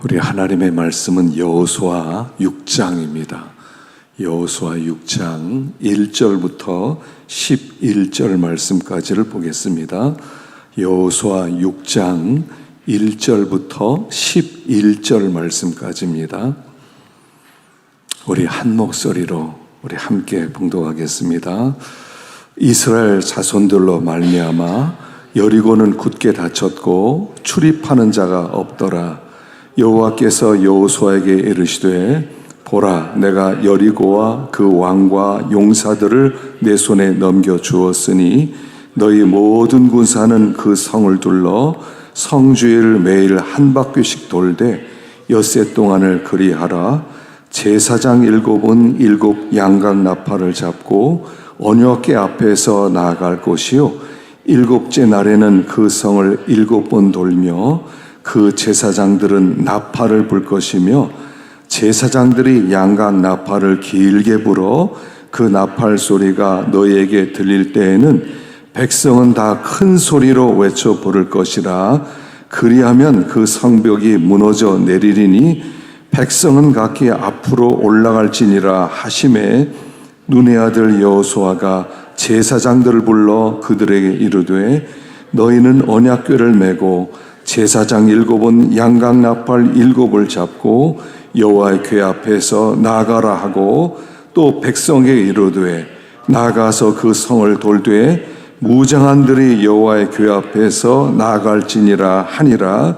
우리 하나님의 말씀은 여호수아 6장입니다. 여호수아 6장 1절부터 11절 말씀까지를 보겠습니다. 여호수아 6장 1절부터 11절 말씀까지입니다. 우리 한 목소리로 우리 함께 봉독하겠습니다. 이스라엘 자손들로 말미암아 여리고는 굳게 닫혔고 출입하는 자가 없더라. 여호와께서 여호수아에게 이르시되 보라, 내가 여리고와 그 왕과 용사들을 내 손에 넘겨 주었으니 너희 모든 군사는 그 성을 둘러 성주를 매일 한 바퀴씩 돌되 엿새 동안을 그리하라. 제사장 7은 7 양각 나팔을 잡고 언약궤 앞에서 나아갈 것이요 7째 날에는 그 성을 7번 돌며 그 제사장들은 나팔을 불 것이며 제사장들이 양각 나팔을 길게 불어 그 나팔 소리가 너희에게 들릴 때에는 백성은 다 큰 소리로 외쳐 부를 것이라. 그리하면 그 성벽이 무너져 내리리니 백성은 각기 앞으로 올라갈지니라 하시매 눈의 아들 여호수아가 제사장들을 불러 그들에게 이르되 너희는 언약궤를 메고 제사장 7은 양각 나팔 7을 잡고 여호와의 궤 앞에서 나가라 하고 또 백성에게 이르되 나가서 그 성을 돌되 무장한들이 여호와의 궤 앞에서 나갈지니라 하니라.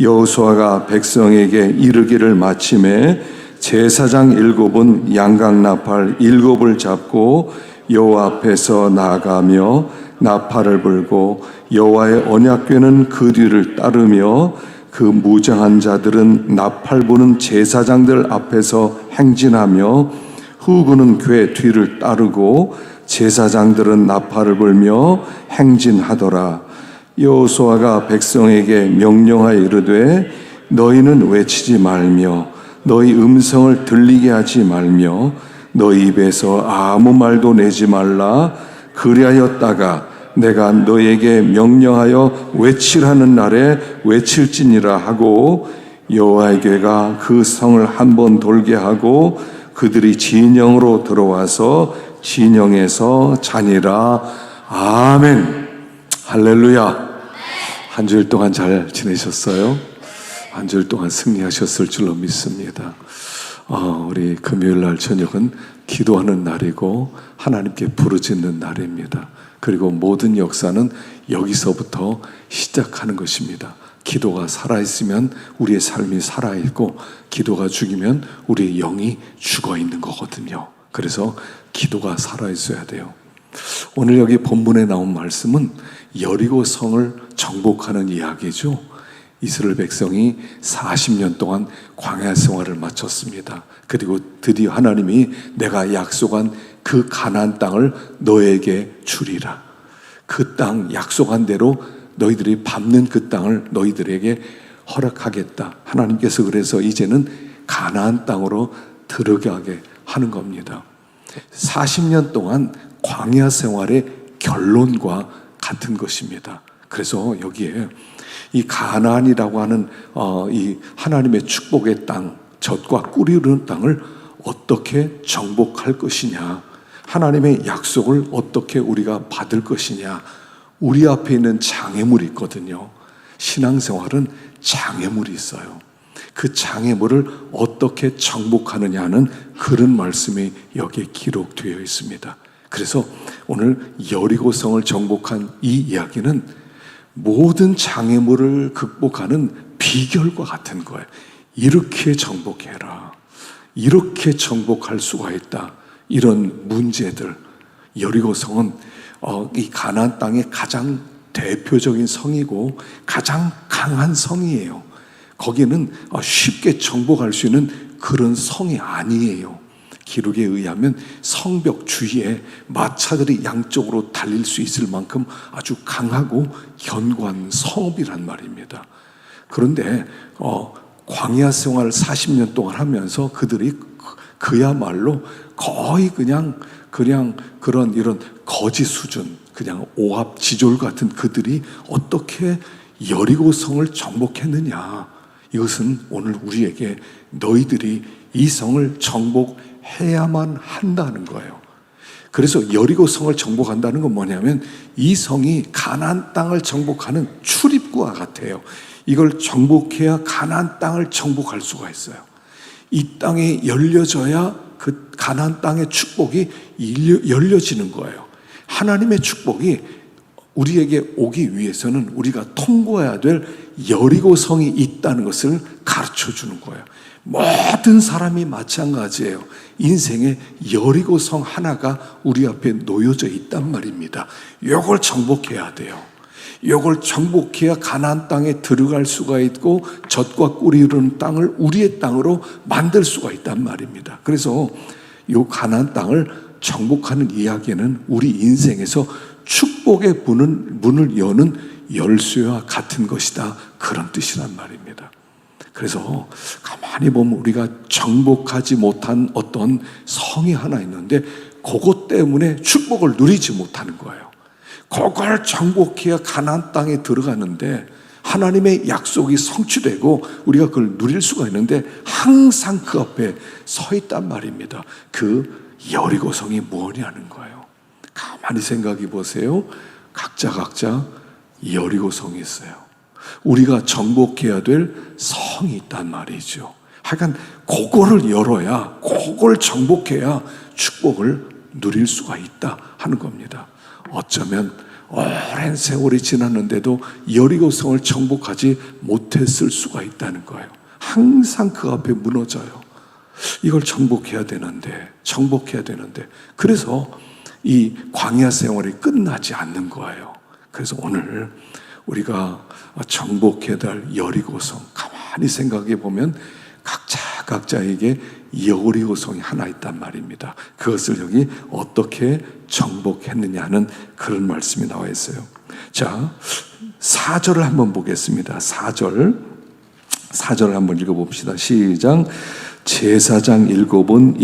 여호수아가 백성에게 이르기를 마침에 제사장 7은 양각 나팔 7을 잡고 여호와 앞에서 나가며 나팔을 불고 여호와의 언약궤는 그 뒤를 따르며 그 무장한 자들은 나팔 부는 제사장들 앞에서 행진하며 후군은 궤 뒤를 따르고 제사장들은 나팔을 불며 행진하더라. 여호수아가 백성에게 명령하여 이르되 너희는 외치지 말며 너희 음성을 들리게 하지 말며 너희 입에서 아무 말도 내지 말라. 그리하였다가 내가 너에게 명령하여 외치라는 날에 외칠지니라 하고 여호와의 궤가 그 성을 한번 돌게 하고 그들이 진영으로 들어와서 진영에서 자니라. 아멘. 할렐루야. 한 주일 동안 잘 지내셨어요? 한 주일 동안 승리하셨을 줄로 믿습니다. 우리 금요일 날 저녁은 기도하는 날이고 하나님께 부르짖는 날입니다. 그리고 모든 역사는 여기서부터 시작하는 것입니다. 기도가 살아있으면 우리의 삶이 살아있고 기도가 죽이면 우리의 영이 죽어있는 거거든요. 그래서 기도가 살아있어야 돼요. 오늘 여기 본문에 나온 말씀은 여리고 성을 정복하는 이야기죠. 이스라엘 백성이 40년 동안 광야 생활을 마쳤습니다. 그리고 드디어 하나님이 내가 약속한 그 가나안 땅을 너에게 주리라. 그 땅 약속한 대로 너희들이 밟는 그 땅을 너희들에게 허락하겠다. 하나님께서 그래서 이제는 가나안 땅으로 들어가게 하는 겁니다. 40년 동안 광야 생활의 결론과 같은 것입니다. 그래서 여기에 이 가나안이라고 하는 이 하나님의 축복의 땅, 젖과 꿀이 흐르는 땅을 어떻게 정복할 것이냐, 하나님의 약속을 어떻게 우리가 받을 것이냐. 우리 앞에 있는 장애물이 있거든요. 신앙생활은 장애물이 있어요. 그 장애물을 어떻게 정복하느냐는 그런 말씀이 여기에 기록되어 있습니다. 그래서 오늘 여리고성을 정복한 이 이야기는 모든 장애물을 극복하는 비결과 같은 거예요. 이렇게 정복해라. 이렇게 정복할 수가 있다. 이런 문제들. 여리고성은 이 가나안 땅의 가장 대표적인 성이고 가장 강한 성이에요. 거기는 쉽게 정복할 수 있는 그런 성이 아니에요. 기록에 의하면 성벽 주위에 마차들이 양쪽으로 달릴 수 있을 만큼 아주 강하고 견고한 성읍이란 말입니다. 그런데 광야 생활을 40년 동안 하면서 그들이 그야말로 거의 그냥 그런 이런 거지 수준, 그냥 오합지졸 같은 그들이 어떻게 여리고성을 정복했느냐, 이것은 오늘 우리에게 너희들이 이 성을 정복해야만 한다는 거예요. 그래서 여리고 성을 정복한다는 건 뭐냐면 이 성이 가나안 땅을 정복하는 출입구와 같아요. 이걸 정복해야 가나안 땅을 정복할 수가 있어요. 이 땅이 열려져야 그 가나안 땅의 축복이 열려지는 거예요. 하나님의 축복이 우리에게 오기 위해서는 우리가 통과해야 될 여리고 성이 있다는 것을 가르쳐 주는 거예요. 모든 사람이 마찬가지예요. 인생에 여리고 성 하나가 우리 앞에 놓여져 있단 말입니다. 이걸 정복해야 돼요. 이걸 정복해야 가나안 땅에 들어갈 수가 있고 젖과 꿀이 흐르는 땅을 우리의 땅으로 만들 수가 있단 말입니다. 그래서 이 가나안 땅을 정복하는 이야기는 우리 인생에서 축복의 문을 여는 열쇠와 같은 것이다, 그런 뜻이란 말입니다. 그래서 가만히 보면 우리가 정복하지 못한 어떤 성이 하나 있는데 그것 때문에 축복을 누리지 못하는 거예요. 그걸 정복해야 가나안 땅에 들어가는데 하나님의 약속이 성취되고 우리가 그걸 누릴 수가 있는데 항상 그 앞에 서 있단 말입니다. 그 여리고성이 뭐냐는 거예요. 가만히 생각해 보세요. 각자 여리고성이 있어요. 우리가 정복해야 될 성이 있단 말이죠. 하여간 그거를 열어야, 그걸 정복해야 축복을 누릴 수가 있다 하는 겁니다. 어쩌면 오랜 세월이 지났는데도 여리고성을 정복하지 못했을 수가 있다는 거예요. 항상 그 앞에 무너져요. 이걸 정복해야 되는데 그래서 이 광야 생활이 끝나지 않는 거예요. 그래서 오늘 우리가 정복해야 될 여리고성, 가만히 생각해 보면 각자에게 여리고성이 하나 있단 말입니다. 그것을 여기 어떻게 정복했느냐는 그런 말씀이 나와 있어요. 자, 4절을 한번 보겠습니다. 4절을 한번 읽어봅시다. 시작. 제사장 7은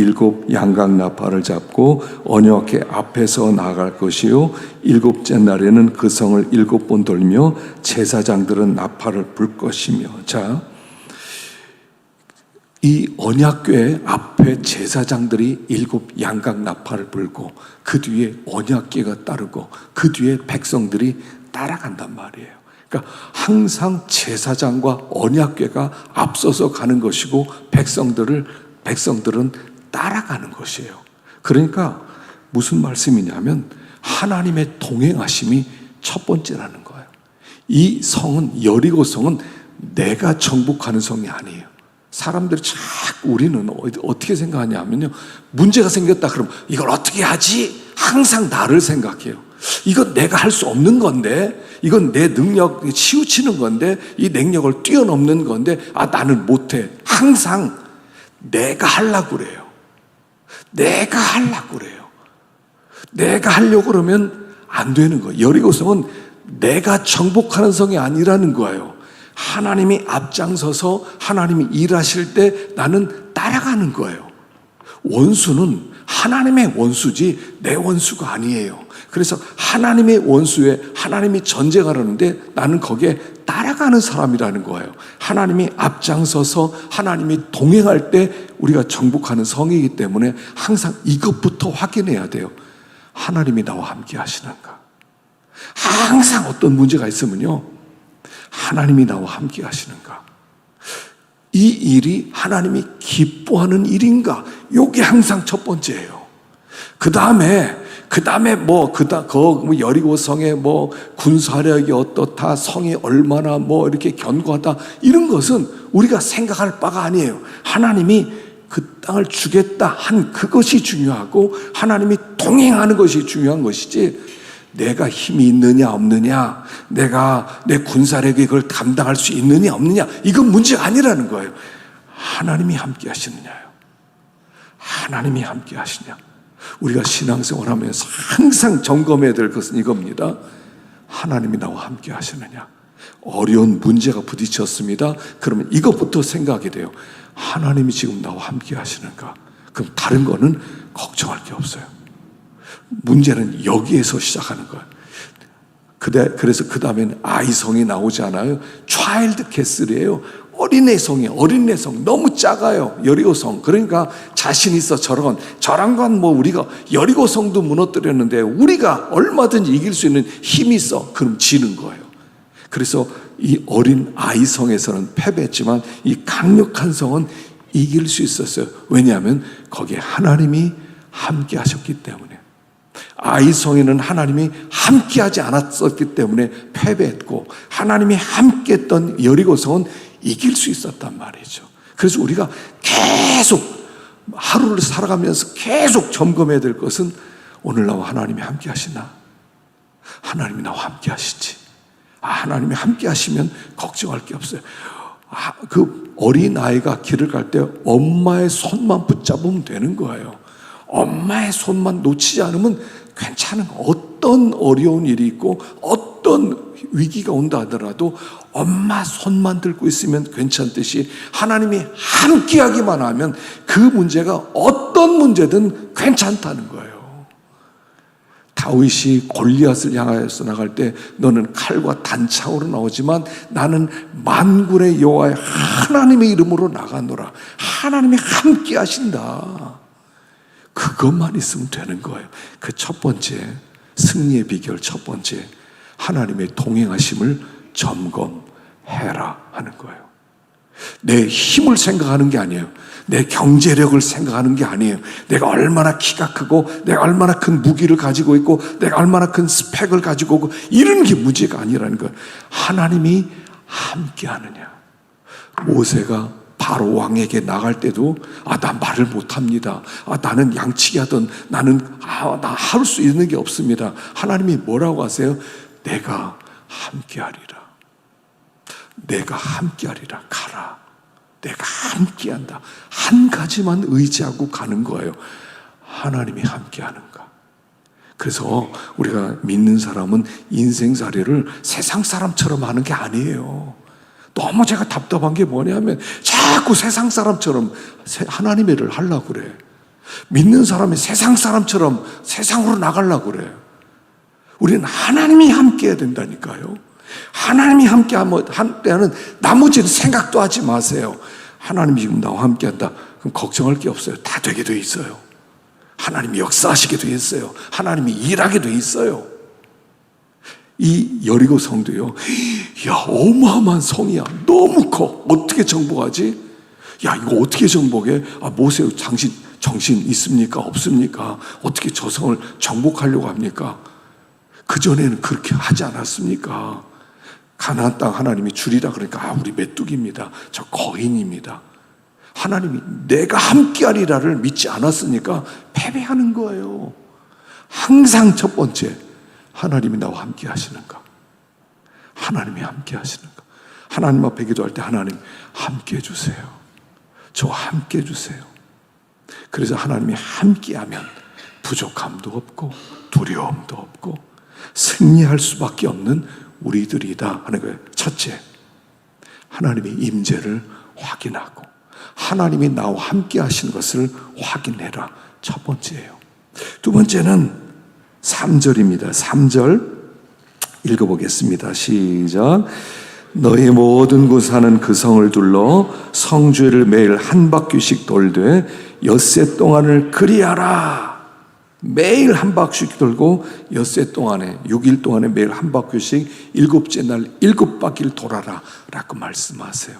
7 양각 나팔을 잡고 언약궤 앞에서 나아갈 것이요 7째 날에는 그 성을 7번 돌며 제사장들은 나팔을 불 것이며. 자, 이 언약궤 앞에 제사장들이 7 양각 나팔을 불고 그 뒤에 언약궤가 따르고 그 뒤에 백성들이 따라간단 말이에요. 그러니까 항상 제사장과 언약궤가 앞서서 가는 것이고 백성들은 따라가는 것이에요. 그러니까 무슨 말씀이냐면 하나님의 동행하심이 첫 번째라는 거예요. 이 성은, 여리고성은 내가 정복하는 성이 아니에요. 사람들이 자꾸 우리는 어떻게 생각하냐면요, 문제가 생겼다 그러면 이걸 어떻게 하지? 항상 나를 생각해요. 이건 내가 할 수 없는 건데, 이건 내 능력 치우치는 건데, 이 능력을 뛰어넘는 건데, 나는 못해. 항상 내가 하려고 그래요. 내가 하려고 그러면 안 되는 거예요. 여리고성은 내가 정복하는 성이 아니라는 거예요. 하나님이 앞장서서 하나님이 일하실 때 나는 따라가는 거예요. 원수는 하나님의 원수지 내 원수가 아니에요. 그래서 하나님의 원수에 하나님이 전쟁하려는데 나는 거기에 따라가는 사람이라는 거예요. 하나님이 앞장서서 하나님이 동행할 때 우리가 정복하는 성이기 때문에 항상 이것부터 확인해야 돼요. 하나님이 나와 함께 하시는가? 항상 어떤 문제가 있으면요, 하나님이 나와 함께 하시는가? 이 일이 하나님이 기뻐하는 일인가? 이게 항상 첫 번째예요. 그 다음에 여리고성의 군사력이 어떻다, 성이 얼마나 이렇게 견고하다, 이런 것은 우리가 생각할 바가 아니에요. 하나님이 그 땅을 주겠다 한 그것이 중요하고 하나님이 동행하는 것이 중요한 것이지, 내가 힘이 있느냐 없느냐, 내가 내 군사력이 그걸 감당할 수 있느냐 없느냐, 이건 문제가 아니라는 거예요. 하나님이 함께 하시느냐요. 하나님이 함께 하시냐. 우리가 신앙생활하면서 항상 점검해야 될 것은 이겁니다. 하나님이 나와 함께 하시느냐. 어려운 문제가 부딪혔습니다. 그러면 이것부터 생각이 돼요. 하나님이 지금 나와 함께 하시는가? 그럼 다른 거는 걱정할 게 없어요. 문제는 여기에서 시작하는 거예요. 그래서 그 다음에는 아이성이 나오지 않아요. 차일드 캐슬이에요. 어린애 성 너무 작아요. 여리고성. 그러니까 자신 있어 저런 건 뭐 우리가 여리고성도 무너뜨렸는데 우리가 얼마든지 이길 수 있는 힘이 있어. 그럼 지는 거예요. 그래서 이 어린 아이 성에서는 패배했지만 이 강력한 성은 이길 수 있었어요. 왜냐하면 거기에 하나님이 함께 하셨기 때문에. 아이 성에는 하나님이 함께하지 않았었기 때문에 패배했고, 하나님이 함께했던 여리고성은 이길 수 있었단 말이죠. 그래서 우리가 계속 하루를 살아가면서 계속 점검해야 될 것은, 오늘 나와 하나님이 함께 하시나? 하나님이 나와 함께 하시지. 하나님이 함께 하시면 걱정할 게 없어요. 그 어린 아이가 길을 갈 때 엄마의 손만 붙잡으면 되는 거예요. 엄마의 손만 놓치지 않으면 괜찮은, 어떤 어려운 일이 있고 어떤 위기가 온다 하더라도 엄마 손만 들고 있으면 괜찮듯이, 하나님이 함께하기만 하면 그 문제가 어떤 문제든 괜찮다는 거예요. 다윗이 골리앗을 향하여서 나갈 때 너는 칼과 단창으로 나오지만 나는 만군의 여호와의 하나님의 이름으로 나가노라. 하나님이 함께 하신다. 그것만 있으면 되는 거예요. 그 첫 번째, 승리의 비결 첫 번째, 하나님의 동행하심을 점검해라 하는 거예요. 내 힘을 생각하는 게 아니에요. 내 경제력을 생각하는 게 아니에요. 내가 얼마나 키가 크고 내가 얼마나 큰 무기를 가지고 있고 내가 얼마나 큰 스펙을 가지고 오고 이런 게 문제가 아니라는 거예요. 하나님이 함께 하느냐. 모세가 바로 왕에게 나갈 때도 나 말을 못합니다. 나는 양치기 하던 나는 나 할 수 있는 게 없습니다. 하나님이 뭐라고 하세요? 내가 함께하리라. 내가 함께하리라. 가라. 내가 함께한다. 한 가지만 의지하고 가는 거예요. 하나님이 함께하는가. 그래서 우리가 믿는 사람은 인생살이를 세상 사람처럼 하는 게 아니에요. 너무 제가 답답한 게 뭐냐면 자꾸 세상 사람처럼 하나님의 일을 하려고 그래. 믿는 사람이 세상 사람처럼 세상으로 나가려고 그래. 우리는 하나님이 함께 해야 된다니까요. 하나님이 함께하는 나머지는 생각도 하지 마세요. 하나님이 지금 나와 함께한다. 그럼 걱정할 게 없어요. 다 되게 돼 있어요. 하나님이 역사하시게 돼 있어요. 하나님이 일하게 돼 있어요. 이 여리고 성도요, 야, 어마어마한 성이야. 너무 커. 어떻게 정복하지? 야, 이거 어떻게 정복해? 모세 정신 있습니까? 없습니까? 어떻게 저 성을 정복하려고 합니까? 그전에는 그렇게 하지 않았습니까? 가나안 땅 하나님이 주리라 그러니까 우리 메뚜기입니다. 저 거인입니다. 하나님이 내가 함께하리라를 믿지 않았으니까 패배하는 거예요. 항상 첫 번째, 하나님이 나와 함께 하시는가? 하나님이 함께 하시는가? 하나님 앞에 기도할 때 하나님 함께 해주세요. 저와 함께 해주세요. 그래서 하나님이 함께하면 부족함도 없고 두려움도 없고 승리할 수밖에 없는 우리들이다 하는 거예요. 첫째, 하나님의 임재를 확인하고 하나님이 나와 함께 하시는 것을 확인해라. 첫 번째예요. 두 번째는 3절입니다. 3절 읽어보겠습니다. 시작. 너희 모든 곳 사는 그 성을 둘러 성주를 매일 한 바퀴씩 돌되 엿새 동안을 그리하라. 매일 한 바퀴씩 돌고 엿새 동안에 6일 동안에 매일 한 바퀴씩 일곱째 날 7바퀴를 돌아라 라고 말씀하세요.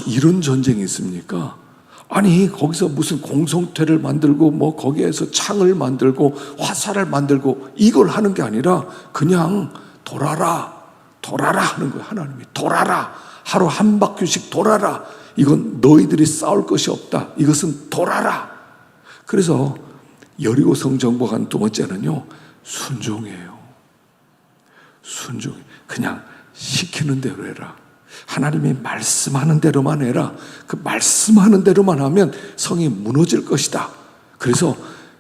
이런 전쟁이 있습니까? 아니 거기서 무슨 공성태를 만들고 거기에서 창을 만들고 화살을 만들고 이걸 하는 게 아니라 그냥 돌아라 하는 거예요. 하나님이 돌아라. 하루 한 바퀴씩 돌아라. 이건 너희들이 싸울 것이 없다. 이것은 돌아라. 그래서 여리고성 정복한 두 번째는요, 순종이에요. 순종. 그냥 시키는 대로 해라. 하나님이 말씀하는 대로만 해라. 그 말씀하는 대로만 하면 성이 무너질 것이다. 그래서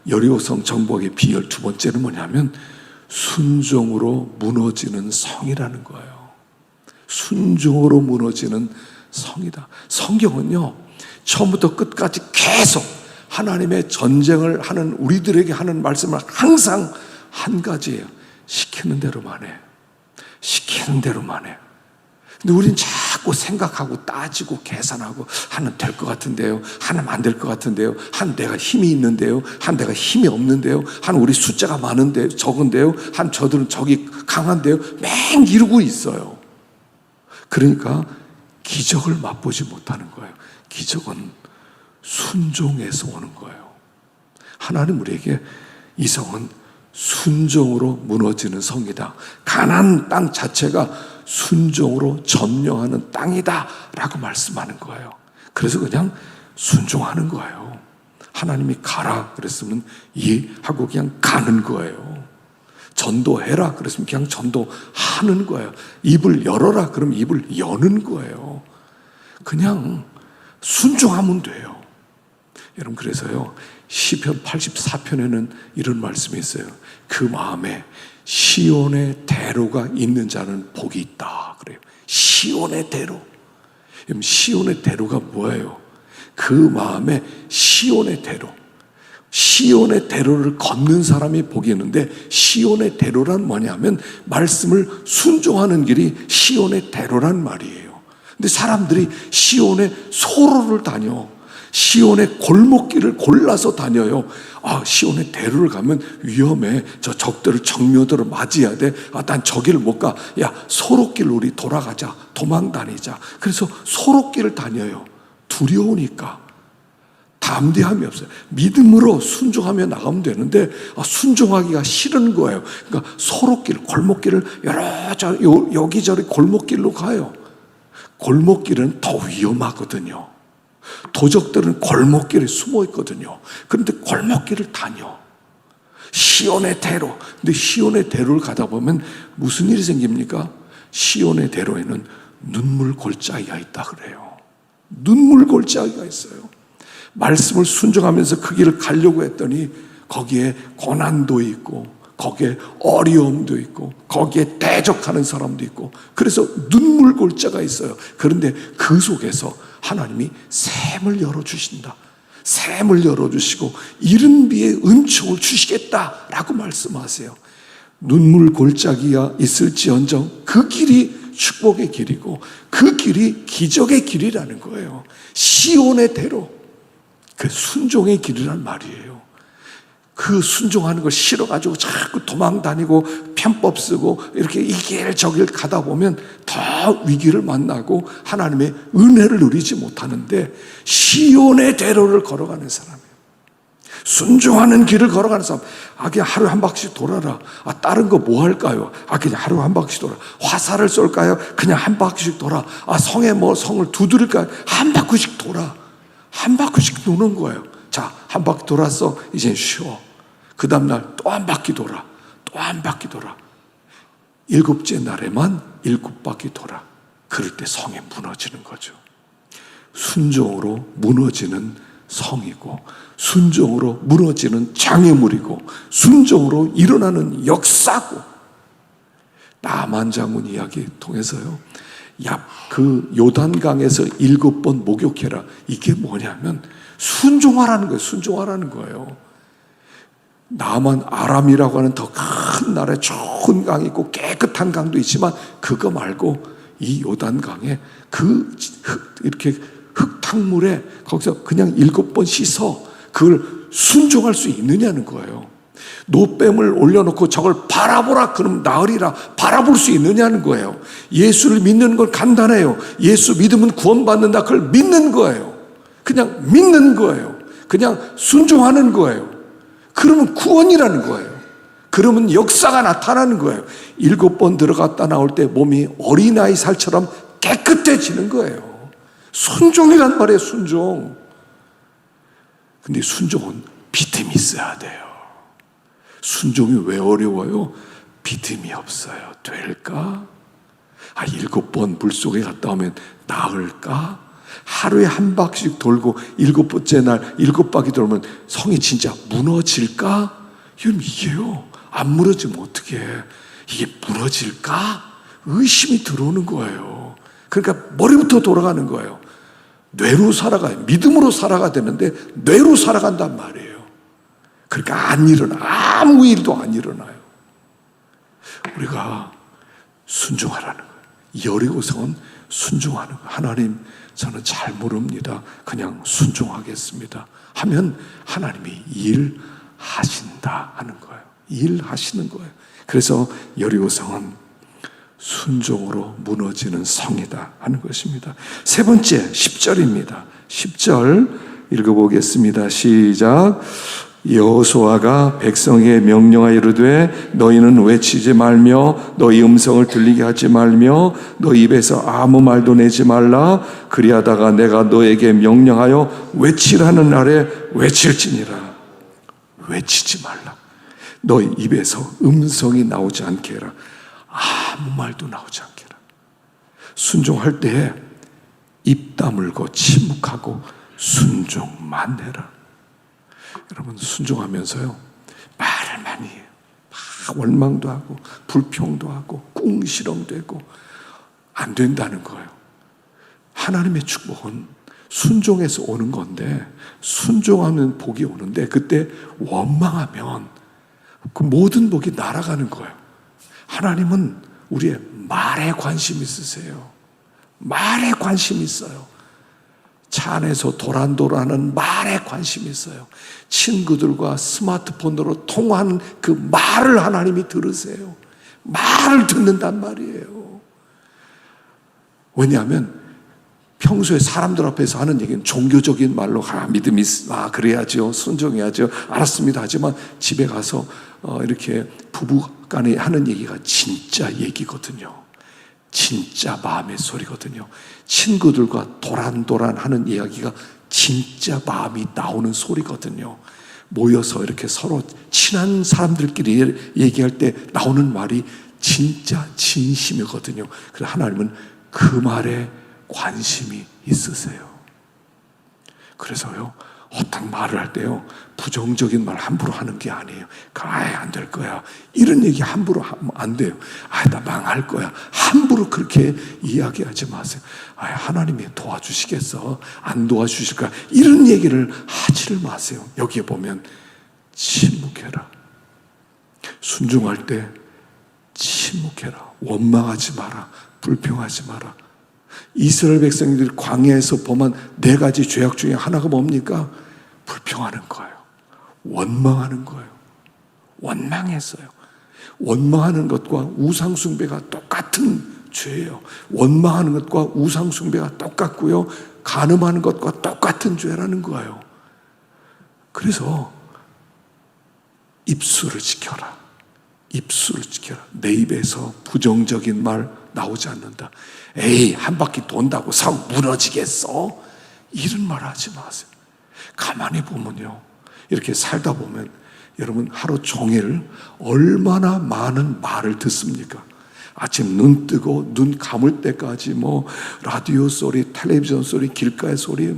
여리고성 정복의 비결 두 번째는 뭐냐면 순종으로 무너지는 성이라는 거예요. 순종으로 무너지는 성이다. 성경은요, 처음부터 끝까지 계속 하나님의 전쟁을 하는 우리들에게 하는 말씀을 항상 한 가지예요. 시키는 대로만 해. 시키는 대로만 해. 근데 우리는 자꾸 생각하고 따지고 계산하고 하는 될 것 같은데요, 하는 안 될 것 같은데요, 한 내가 힘이 있는데요, 한 내가 힘이 없는데요, 한 우리 숫자가 많은데 적은데요, 한 저들은 적이 강한데요, 맹 이루고 있어요. 그러니까 기적을 맛보지 못하는 거예요. 기적은 순종에서 오는 거예요. 하나님 우리에게 이 성은 순종으로 무너지는 성이다, 가나안 땅 자체가 순종으로 점령하는 땅이다 라고 말씀하는 거예요. 그래서 그냥 순종하는 거예요. 하나님이 가라 그랬으면 하고 그냥 가는 거예요. 전도해라 그랬으면 그냥 전도하는 거예요. 입을 열어라 그러면 입을 여는 거예요. 그냥 순종하면 돼요. 여러분, 그래서요, 시편 84편에는 이런 말씀이 있어요. 그 마음에 시온의 대로가 있는 자는 복이 있다 그래요. 시온의 대로. 시온의 대로가 뭐예요? 그 마음에 시온의 대로. 시온의 대로를 걷는 사람이 복이 있는데, 시온의 대로란 뭐냐면 말씀을 순종하는 길이 시온의 대로란 말이에요. 근데 사람들이 시온의 소로를 다녀. 시온의 골목길을 골라서 다녀요. 시온의 대로를 가면 위험해. 저 적들을, 정묘들을 맞이해야 돼. 난 저기를 못 가. 야, 소로길로 우리 돌아가자. 도망 다니자. 그래서 소로길을 다녀요. 두려우니까. 담대함이 없어요. 믿음으로 순종하며 나가면 되는데 순종하기가 싫은 거예요. 그러니까 소로길, 골목길을 여기저기 골목길로 가요. 골목길은 더 위험하거든요. 도적들은 골목길에 숨어 있거든요. 그런데 골목길을 다녀. 시온의 대로. 근데 시온의 대로를 가다 보면 무슨 일이 생깁니까? 시온의 대로에는 눈물 골짜기가 있다 그래요. 눈물 골짜기가 있어요. 말씀을 순종하면서 그 길을 가려고 했더니 거기에 고난도 있고, 거기에 어려움도 있고, 거기에 대적하는 사람도 있고, 그래서 눈물 골짜기가 있어요. 그런데 그 속에서 하나님이 샘을 열어주신다. 샘을 열어주시고 이른 비에 은총을 주시겠다라고 말씀하세요. 눈물 골짜기가 있을지언정 그 길이 축복의 길이고 그 길이 기적의 길이라는 거예요. 시온의 대로, 그 순종의 길이란 말이에요. 그 순종하는 걸 싫어가지고 자꾸 도망 다니고 편법 쓰고 이렇게 이 길 저 길 가다 보면 더 위기를 만나고 하나님의 은혜를 누리지 못하는데, 시온의 대로를 걸어가는 사람이에요. 순종하는 길을 걸어가는 사람. 그냥 하루에 한 바퀴씩 돌아라. 다른 거 뭐 할까요? 그냥 하루에 한 바퀴씩 돌아. 화살을 쏠까요? 그냥 한 바퀴씩 돌아. 성에 성을 두드릴까요? 한 바퀴씩 돌아. 한 바퀴씩 도는 거예요. 자, 한 바퀴 돌았어. 이제 쉬어. 그 다음날 또 한 바퀴 돌아. 또 한 바퀴 돌아. 7째 날에만 7바퀴 돌아. 그럴 때 성이 무너지는 거죠. 순종으로 무너지는 성이고, 순종으로 무너지는 장애물이고, 순종으로 일어나는 역사고. 나만 장군 이야기 통해서요, 그 요단강에서 7번 목욕해라. 이게 뭐냐면 순종하라는 거예요. 순종하라는 거예요. 나만 아람이라고 하는 더 큰 나라에 좋은 강이 있고 깨끗한 강도 있지만 그거 말고 이 요단강에 이렇게 흙탕물에 거기서 그냥 7번 씻어 그걸 순종할 수 있느냐는 거예요. 노뱀을 올려놓고 저걸 바라보라 그럼 나으리라 바라볼 수 있느냐는 거예요. 예수를 믿는 건 간단해요. 예수 믿으면 구원받는다. 그걸 믿는 거예요. 그냥 믿는 거예요. 그냥 순종하는 거예요. 그러면 구원이라는 거예요. 그러면 역사가 나타나는 거예요. 7번 들어갔다 나올 때 몸이 어린아이 살처럼 깨끗해지는 거예요. 순종이란 말이에요. 순종. 근데 순종은 믿음이 있어야 돼요. 순종이 왜 어려워요? 믿음이 없어요. 될까? 7번 물속에 갔다 오면 나을까? 하루에 한 바퀴씩 돌고 7번째 날 7바퀴 돌면 성이 진짜 무너질까? 이게요. 안 무너지면 어떻게 해? 이게 무너질까? 의심이 들어오는 거예요. 그러니까 머리부터 돌아가는 거예요. 뇌로 살아가요. 믿음으로 살아가야 되는데 뇌로 살아간단 말이에요. 그러니까 안 일어나. 아무 일도 안 일어나요. 우리가 순종하라는 거예요. 여리고성은 순종하는 거예요. 하나님, 저는 잘 모릅니다. 그냥 순종하겠습니다. 하면 하나님이 일하신다 하는 거예요. 일하시는 거예요. 그래서 여리고성은 순종으로 무너지는 성이다 하는 것입니다. 세 번째 10절입니다. 10절 읽어보겠습니다. 시작. 여호수아가 백성에게 명령하여 이르되 너희는 외치지 말며 너희 음성을 들리게 하지 말며 너희 입에서 아무 말도 내지 말라. 그리하다가 내가 너에게 명령하여 외치라는 날에 외칠지니라. 외치지 말라. 너희 입에서 음성이 나오지 않게 해라. 아무 말도 나오지 않게 해라. 순종할 때 입 다물고 침묵하고 순종만 해라. 여러분, 순종하면서요, 말을 많이 해요. 막 원망도 하고 불평도 하고 궁시렁대고 안 된다는 거예요. 하나님의 축복은 순종해서 오는 건데, 순종하면 복이 오는데, 그때 원망하면 그 모든 복이 날아가는 거예요. 하나님은 우리의 말에 관심 있으세요. 말에 관심 있어요. 차 안에서 도란도란하는 말에 관심이 있어요. 친구들과 스마트폰으로 통화하는 그 말을 하나님이 들으세요. 말을 듣는단 말이에요. 왜냐하면 평소에 사람들 앞에서 하는 얘기는 종교적인 말로 믿음이 그래야죠, 순종해야죠, 알았습니다 하지만 집에 가서 이렇게 부부간에 하는 얘기가 진짜 얘기거든요. 진짜 마음의 소리거든요. 친구들과 도란도란 하는 이야기가 진짜 마음이 나오는 소리거든요. 모여서 이렇게 서로 친한 사람들끼리 얘기할 때 나오는 말이 진짜 진심이거든요. 그래서 하나님은 그 말에 관심이 있으세요. 그래서요, 어떤 말을 할 때요, 부정적인 말 함부로 하는 게 아니에요. 아예 안 될 거야, 이런 얘기 함부로 하면 안 돼요. 나 망할 거야, 함부로 그렇게 이야기하지 마세요. 하나님이 도와주시겠어, 안 도와주실까, 이런 얘기를 하지를 마세요. 여기에 보면 침묵해라. 순종할 때 침묵해라. 원망하지 마라. 불평하지 마라. 이스라엘 백성들이 광야에서 범한 4가지 죄악 중에 하나가 뭡니까? 불평하는 거예요. 원망하는 거예요. 원망했어요. 원망하는 것과 우상숭배가 똑같은 죄예요. 원망하는 것과 우상숭배가 똑같고요, 간음하는 것과 똑같은 죄라는 거예요. 그래서 입술을 지켜라. 입술을 지켜라. 내 입에서 부정적인 말 나오지 않는다. 에이, 한 바퀴 돈다고 성 무너지겠어? 이런 말 하지 마세요. 가만히 보면요, 이렇게 살다 보면 여러분 하루 종일 얼마나 많은 말을 듣습니까? 아침 눈 뜨고 눈 감을 때까지 라디오 소리, 텔레비전 소리, 길가의 소리,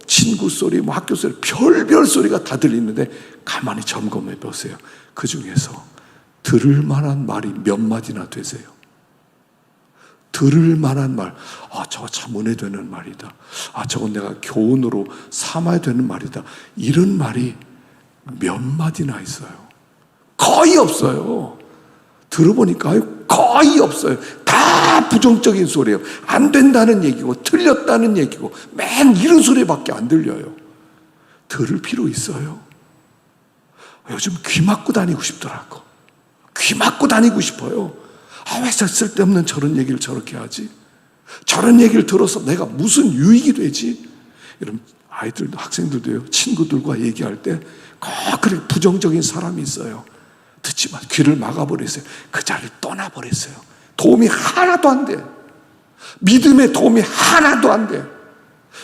친구 소리, 학교 소리, 별별 소리가 다 들리는데 가만히 점검해 보세요. 그 중에서 들을 만한 말이 몇 마디나 되세요? 들을 만한 말, 저거 참 은혜 되는 말이다. 저건 내가 교훈으로 삼아야 되는 말이다. 이런 말이 몇 마디나 있어요? 거의 없어요. 들어보니까 거의 없어요. 다 부정적인 소리예요. 안 된다는 얘기고 틀렸다는 얘기고 맨 이런 소리밖에 안 들려요. 들을 필요 있어요. 요즘 귀 막고 다니고 싶더라고. 귀 막고 다니고 싶어요. 왜 쓸데없는 저런 얘기를 저렇게 하지? 저런 얘기를 들어서 내가 무슨 유익이 되지? 여러분, 아이들도 학생들도요, 친구들과 얘기할 때 꼭 그렇게 부정적인 사람이 있어요. 듣지만 귀를 막아버렸어요. 그 자리를 떠나버렸어요. 도움이 하나도 안 돼. 믿음에 도움이 하나도 안 돼.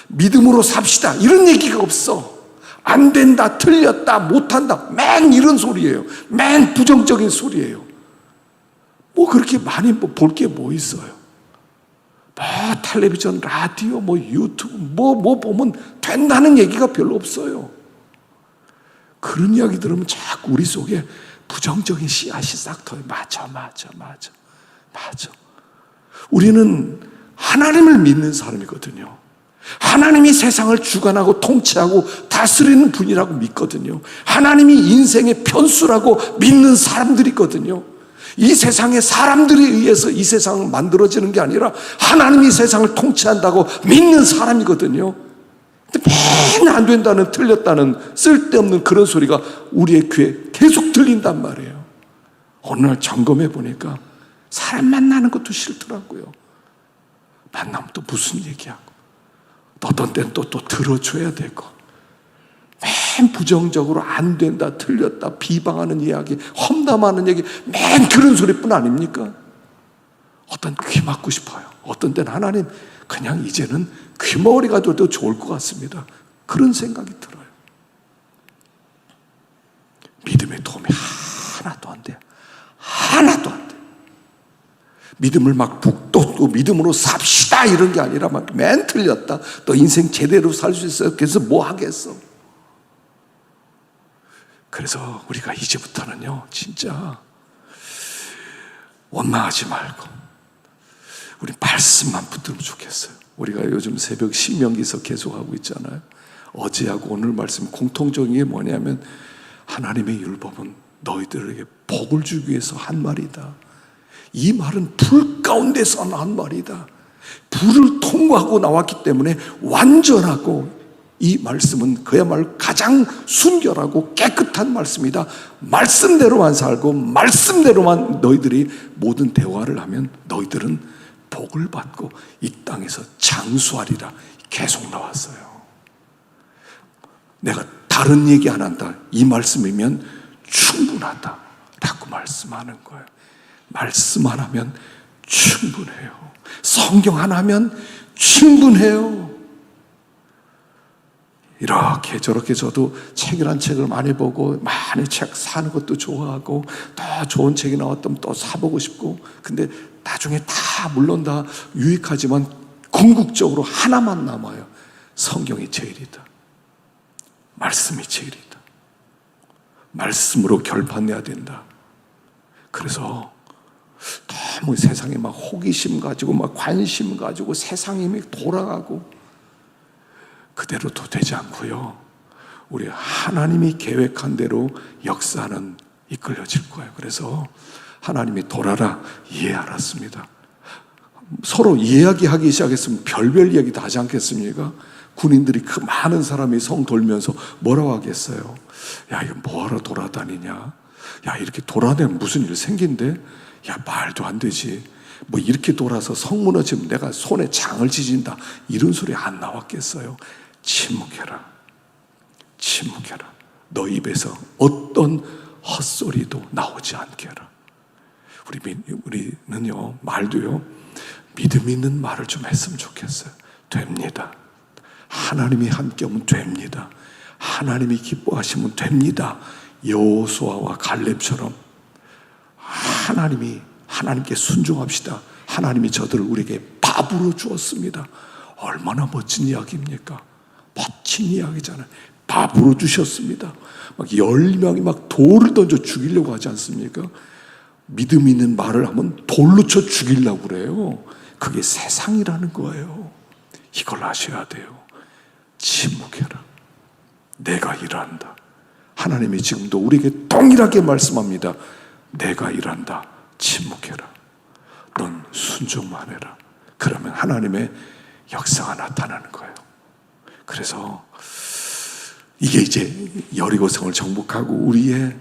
믿음으로 삽시다, 이런 얘기가 없어. 안 된다, 틀렸다, 못한다, 맨 이런 소리예요. 맨 부정적인 소리예요. 그렇게 많이 볼 게 뭐 있어요? 텔레비전, 라디오, 유튜브, 보면 된다는 얘기가 별로 없어요. 그런 이야기 들으면 자꾸 우리 속에 부정적인 씨앗이 싹 터요. 맞아. 우리는 하나님을 믿는 사람이거든요. 하나님이 세상을 주관하고 통치하고 다스리는 분이라고 믿거든요. 하나님이 인생의 편수라고 믿는 사람들이거든요. 이 세상에 사람들에 의해서 이 세상은 만들어지는 게 아니라 하나님이 세상을 통치한다고 믿는 사람이거든요. 근데 맨날 안 된다는, 틀렸다는 쓸데없는 그런 소리가 우리의 귀에 계속 들린단 말이에요. 어느 날 점검해 보니까 사람 만나는 것도 싫더라고요. 만나면 또 무슨 얘기하고, 어떤 때는 또 들어줘야 되고, 맨 부정적으로 안 된다, 틀렸다, 비방하는 이야기, 험담하는 얘기, 맨 그런 소리뿐 아닙니까? 어떤 귀 막고 싶어요. 어떤 때는 하나님 그냥 이제는 귀머거리가 돼도 좋을 것 같습니다. 그런 생각이 들어요. 믿음의 도움이 하나도 안 돼요. 하나도 안 돼요. 믿음을 막 또 믿음으로 삽시다 이런 게 아니라 막 맨 틀렸다, 또 인생 제대로 살 수 있어요. 그래서 뭐 하겠어. 그래서 우리가 이제부터는요, 진짜 원망하지 말고 우리 말씀만 붙들면 좋겠어요. 우리가 요즘 새벽 신명기서 계속하고 있잖아요. 어제하고 오늘 말씀 공통적인 게 뭐냐면, 하나님의 율법은 너희들에게 복을 주기 위해서 한 말이다. 이 말은 불 가운데서 난 말이다. 불을 통과하고 나왔기 때문에 완전하고, 이 말씀은 그야말로 가장 순결하고 깨끗한 말씀이다. 말씀대로만 살고 말씀대로만 너희들이 모든 대화를 하면 너희들은 복을 받고 이 땅에서 장수하리라. 계속 나왔어요. 내가 다른 얘기 안 한다, 이 말씀이면 충분하다 라고 말씀하는 거예요. 말씀만 하면 충분해요. 성경 하나 하면 충분해요. 이렇게 저렇게 저도 책이란 책을 많이 보고 많이 책 사는 것도 좋아하고, 더 좋은 책이 나왔다면 또 사보고 싶고, 근데 나중에 다 물론 다 유익하지만 궁극적으로 하나만 남아요. 성경이 제일이다. 말씀이 제일이다. 말씀으로 결판내야 된다. 그래서 너무 세상에 막 호기심 가지고 막 관심 가지고 세상이 막 돌아가고 그대로도 되지 않고요, 우리 하나님이 계획한 대로 역사는 이끌려질 거예요. 그래서 하나님이 돌아라, 예, 알았습니다. 서로 이야기하기 시작했으면 별별 이야기 다 하지 않겠습니까? 군인들이 그 많은 사람이 성 돌면서 뭐라고 하겠어요? 야, 이거 뭐하러 돌아다니냐? 야, 이렇게 돌아다니면 무슨 일 생긴대? 야, 말도 안 되지. 뭐 이렇게 돌아서 성 무너지면 내가 손에 장을 지진다, 이런 소리 안 나왔겠어요? 침묵해라. 침묵해라. 너 입에서 어떤 헛소리도 나오지 않게 해라. 우리는요, 말도요, 믿음 있는 말을 좀 했으면 좋겠어요. 됩니다. 하나님이 함께 하면 됩니다. 하나님이 기뻐하시면 됩니다. 여호수아와 갈렙처럼 하나님께 순종합시다. 하나님이 저들을 우리에게 밥으로 주었습니다. 얼마나 멋진 이야기입니까? 멋진 이야기잖아요. 밥으로 주셨습니다. 막 10명이 막 돌을 던져 죽이려고 하지 않습니까? 믿음 있는 말을 하면 돌로 쳐 죽이려고 그래요. 그게 세상이라는 거예요. 이걸 아셔야 돼요. 침묵해라. 내가 일한다. 하나님이 지금도 우리에게 동일하게 말씀합니다. 내가 일한다. 침묵해라. 넌 순종만 해라. 그러면 하나님의 역사가 나타나는 거예요. 그래서 이게 이제 여리고성을 정복하고 우리의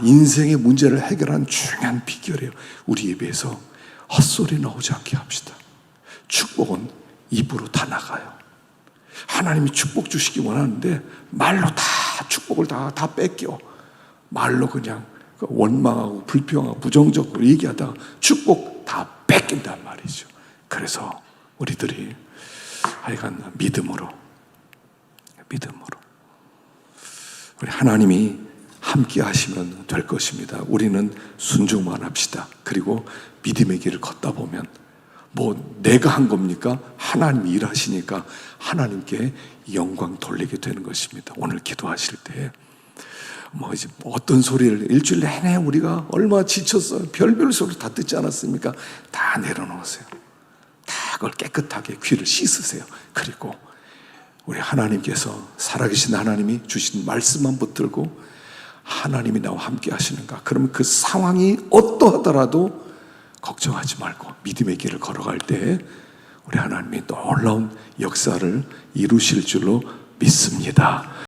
인생의 문제를 해결하는 중요한 비결이에요. 우리 입에서 헛소리 나오지 않게 합시다. 축복은 입으로 다 나가요. 하나님이 축복 주시기 원하는데 말로 다 축복을 다 뺏겨. 말로 그냥 원망하고 불평하고 부정적으로 얘기하다가 축복 다 뺏긴단 말이죠. 그래서 우리들이 하여간 믿음으로 우리 하나님이 함께 하시면 될 것입니다. 우리는 순종만 합시다. 그리고 믿음의 길을 걷다 보면 뭐 내가 한 겁니까? 하나님이 일하시니까 하나님께 영광 돌리게 되는 것입니다. 오늘 기도하실 때 이제 어떤 소리를 일주일 내내 우리가 얼마나 지쳤어요. 별별 소리 다 듣지 않았습니까? 다 내려놓으세요. 다 그걸 깨끗하게 귀를 씻으세요. 그리고 우리 하나님께서 살아계신 하나님이 주신 말씀만 붙들고 하나님이 나와 함께 하시는가? 그러면 그 상황이 어떠하더라도 걱정하지 말고 믿음의 길을 걸어갈 때 우리 하나님이 놀라운 역사를 이루실 줄로 믿습니다.